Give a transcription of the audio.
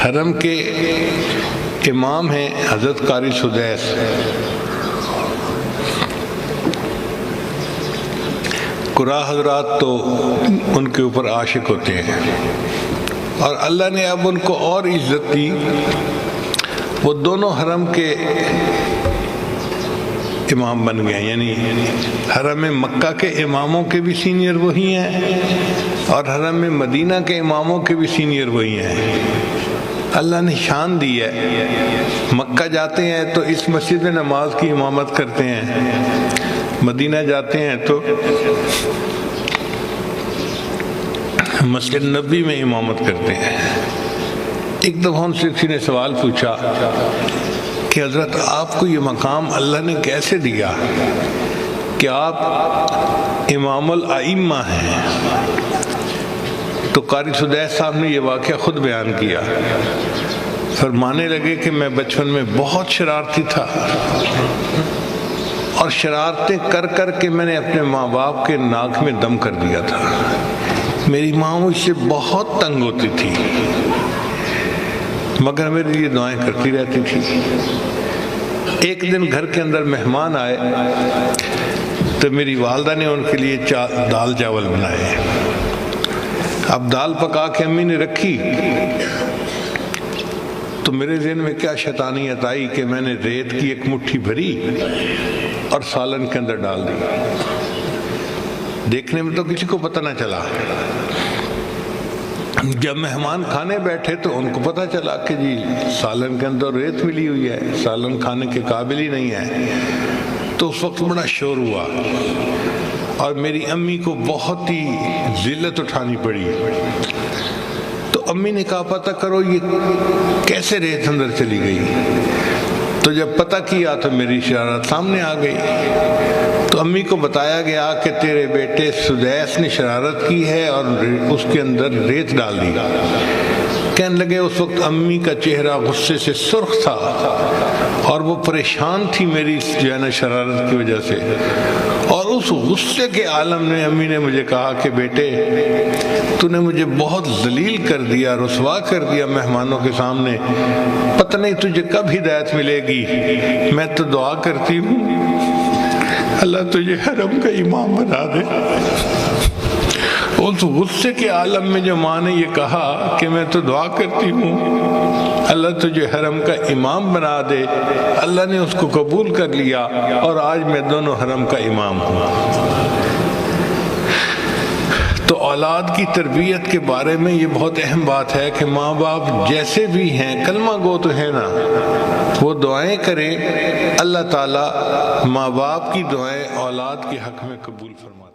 حرم کے امام ہیں حضرت قاری سدیس. قرا حضرات تو ان کے اوپر عاشق ہوتے ہیں، اور اللہ نے اب ان کو اور عزت دی. وہ دونوں حرم کے امام بن گئے، یعنی حرم مکہ کے اماموں کے بھی سینئر وہی ہیں اور حرم مدینہ کے اماموں کے بھی سینئر وہی ہیں. اللہ نے شان دی ہے. مکہ جاتے ہیں تو اس مسجد میں نماز کی امامت کرتے ہیں، مدینہ جاتے ہیں تو مسجد نبی میں امامت کرتے ہیں. ایک دفعہ ان سے کسی نے سوال پوچھا کہ حضرت آپ کو یہ مقام اللہ نے کیسے دیا کہ آپ امام الائمہ ہیں؟ تو قاری سدیس صاحب نے یہ واقعہ خود بیان کیا. فرمانے لگے کہ میں بچپن میں بہت شرارتی تھا، اور شرارتیں کر کر کے میں نے اپنے ماں باپ کے ناک میں دم کر دیا تھا. میری ماں مجھ سے بہت تنگ ہوتی تھی، مگر میرے لیے دعائیں کرتی رہتی تھی. ایک دن گھر کے اندر مہمان آئے تو میری والدہ نے ان کے لیے دال چاول بنائے. اب دال پکا کے امی نے رکھی تو میرے ذہن میں کیا شیطانیت آئی کہ میں نے ریت کی ایک مٹھی بھری اور سالن کے اندر ڈال دی. دیکھنے میں تو کسی کو پتہ نہ چلا. جب مہمان کھانے بیٹھے تو ان کو پتہ چلا کہ جی سالن کے اندر ریت ملی ہوئی ہے، سالن کھانے کے قابل ہی نہیں ہے. تو اس وقت بڑا شور ہوا اور میری امی کو بہت ہی ذلت اٹھانی پڑی. تو امی نے کہا پتہ کرو یہ کیسے ریت اندر چلی گئی. تو جب پتہ کیا تو میری شرارت سامنے آ گئی. تو امی کو بتایا گیا کہ تیرے بیٹے سدیس نے شرارت کی ہے اور اس کے اندر ریت ڈال دی. کہنے لگے اس وقت امی کا چہرہ غصے سے سرخ تھا اور وہ پریشان تھی میری جو ہے نا شرارت کی وجہ سے. اور اس غصے کے عالم میں امی نے مجھے کہا کہ بیٹے تو نے مجھے بہت ذلیل کر دیا، رسوا کر دیا مہمانوں کے سامنے. پتہ نہیں تجھے کب ہدایت ملے گی. میں تو دعا کرتی ہوں اللہ تجھے حرم کا امام بنا دے. اس غصے کے عالم میں جو ماں نے یہ کہا کہ میں تو دعا کرتی ہوں اللہ تجھے حرم کا امام بنا دے، اللہ نے اس کو قبول کر لیا اور آج میں دونوں حرم کا امام ہوں. تو اولاد کی تربیت کے بارے میں یہ بہت اہم بات ہے کہ ماں باپ جیسے بھی ہیں کلمہ گو تو ہے نا، وہ دعائیں کریں. اللہ تعالیٰ ماں باپ کی دعائیں اولاد کے حق میں قبول فرماتے ہیں.